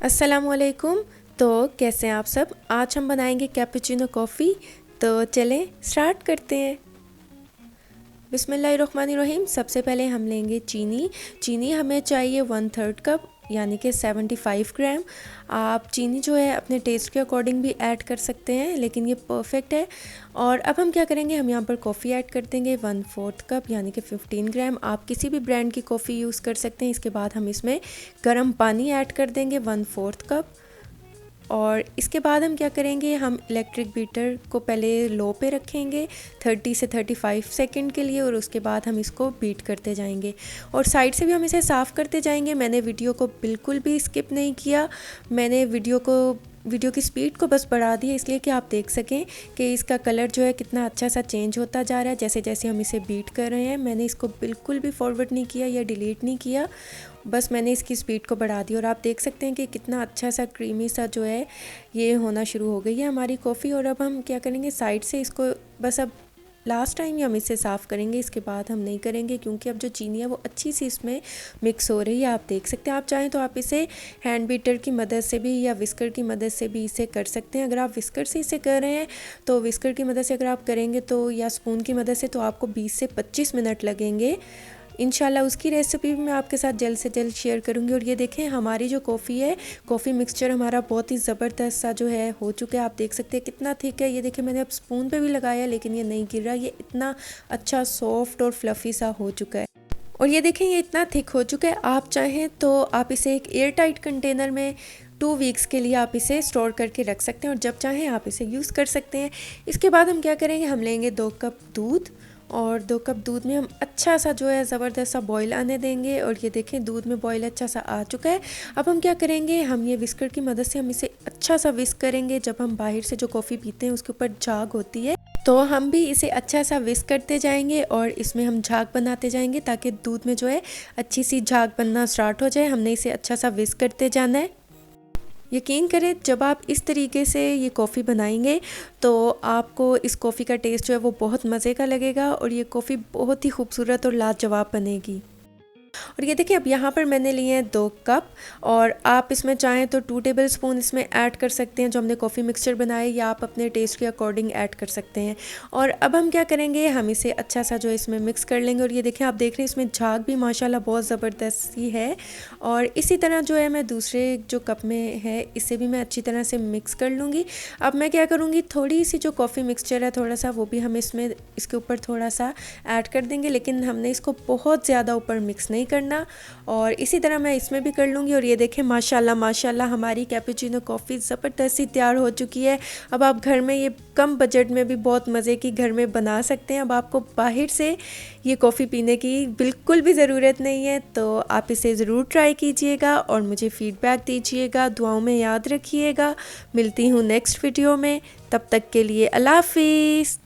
अस्सलामुअलैकुम। तो कैसे हैं आप सब। आज हम बनाएंगे कैपुचिनो कॉफ़ी। तो चलें स्टार्ट करते हैं। बिस्मिल्लाहिर्रहमानिर्रहीम। सबसे पहले हम लेंगे चीनी हमें चाहिए 1/3 कप यानी कि 75 ग्राम। आप चीनी जो है अपने टेस्ट के अकॉर्डिंग भी ऐड कर सकते हैं, लेकिन ये परफेक्ट है। और अब हम क्या करेंगे, हम यहाँ पर कॉफ़ी ऐड कर देंगे 1/4 कप यानी कि 15 ग्राम। आप किसी भी ब्रांड की कॉफ़ी यूज़ कर सकते हैं। इसके बाद हम इसमें गर्म पानी ऐड कर देंगे 1/4 कप। और इसके बाद हम क्या करेंगे, हम इलेक्ट्रिक बीटर को पहले लो पे रखेंगे 30 से 35 सेकंड के लिए, और उसके बाद हम इसको बीट करते जाएंगे और साइड से भी हम इसे साफ़ करते जाएंगे। मैंने वीडियो को बिल्कुल भी स्किप नहीं किया, मैंने वीडियो की स्पीड को बस बढ़ा दी, इसलिए कि आप देख सकें कि इसका कलर जो है कितना अच्छा सा चेंज होता जा रहा है जैसे जैसे हम इसे बीट कर रहे हैं। मैंने इसको बिल्कुल भी फॉरवर्ड नहीं किया या डिलीट नहीं किया, बस मैंने इसकी स्पीड को बढ़ा दी। और आप देख सकते हैं कि कितना अच्छा सा क्रीमी सा जो है ये होना शुरू हो गई है हमारी कॉफ़ी। और अब हम क्या करेंगे, साइड से इसको बस अब लास्ट टाइम ही हम इसे साफ़ करेंगे, इसके बाद हम नहीं करेंगे, क्योंकि अब जो चीनी है वो अच्छी सी इसमें मिक्स हो रही है। आप देख सकते हैं, आप चाहें तो आप इसे हैंड बीटर की मदद से भी या विस्कर की मदद से भी इसे कर सकते हैं। अगर आप विस्कर से इसे कर रहे हैं तो विस्कर की मदद से अगर आप करेंगे तो, या स्पून की मदद से, तो आपको 20 से 25 मिनट लगेंगे। इंशाल्लाह उसकी रेसिपी भी मैं आपके साथ जल्द से जल्द शेयर करूंगी। और ये देखें, हमारी जो कॉफ़ी है, कॉफ़ी मिक्सचर हमारा बहुत ही ज़बरदस्त सा जो है हो चुका है। आप देख सकते हैं कितना थिक है। ये देखें, मैंने अब स्पून पे भी लगाया लेकिन ये नहीं गिर रहा। ये इतना अच्छा सॉफ्ट और फ्लफ़ी सा हो चुका है। और ये देखें, ये इतना थिक हो चुका है। आप चाहें तो आप इसे एक एयर टाइट कंटेनर में 2 वीक्स के लिए आप इसे स्टोर करके रख सकते हैं और जब चाहें आप इसे यूज़ कर सकते हैं। इसके बाद हम क्या करेंगे, हम लेंगे 2 कप दूध, और 2 कप दूध में हम अच्छा सा जो है ज़बरदस्त सा बॉईल आने देंगे। और ये देखें, दूध में बॉईल अच्छा सा आ चुका है। अब हम क्या करेंगे, हम ये विस्कर की मदद से हम इसे अच्छा सा विस्क करेंगे। जब हम बाहर से जो कॉफ़ी पीते हैं उसके ऊपर झाग होती है, तो हम भी इसे अच्छा सा विस्क करते जाएंगे और इसमें हम झाग बनाते जाएंगे ताकि दूध में जो है अच्छी सी झाग बनना स्टार्ट हो जाए। हमने इसे अच्छा सा विस्क करते जाना है। यकीन करें, जब आप इस तरीके से ये कॉफ़ी बनाएंगे तो आपको इस कॉफ़ी का टेस्ट जो है वो बहुत मज़े का लगेगा और ये कॉफ़ी बहुत ही खूबसूरत और लाजवाब बनेगी। और ये देखिए, अब यहाँ पर मैंने लिए हैं 2 कप, और आप इसमें चाहें तो 2 टेबल स्पून इसमें ऐड कर सकते हैं जो हमने कॉफ़ी मिक्सचर बनाया, या आप अपने टेस्ट के अकॉर्डिंग ऐड कर सकते हैं। और अब हम क्या करेंगे, हम इसे अच्छा सा जो इसमें मिक्स कर लेंगे। और ये देखें, आप देख रहे हैं इसमें झाग भी माशाल्लाह बहुत ज़बरदस्त सी है। और इसी तरह जो है मैं दूसरे जो कप में है इसे भी मैं अच्छी तरह से मिक्स कर लूँगी। अब मैं क्या करूँगी, थोड़ी सी जो कॉफ़ी मिक्सचर है थोड़ा सा वो भी हम इसमें इसके ऊपर थोड़ा सा ऐड कर देंगे, लेकिन हमने इसको बहुत ज़्यादा ऊपर मिक्स नहीं करना। और इसी तरह मैं इसमें भी कर लूँगी। और ये देखें, माशाल्लाह माशाल्लाह हमारी कैपुचिनो कॉफ़ी ज़बरदस्त सी तैयार हो चुकी है। अब आप घर में ये कम बजट में भी बहुत मज़े की घर में बना सकते हैं। अब आपको बाहर से ये कॉफ़ी पीने की बिल्कुल भी ज़रूरत नहीं है। तो आप इसे ज़रूर ट्राई कीजिएगा और मुझे फ़ीडबैक दीजिएगा, दुआओं में याद रखिएगा। मिलती हूँ नेक्स्ट वीडियो में, तब तक के लिए अल्लाह हाफ़िज़।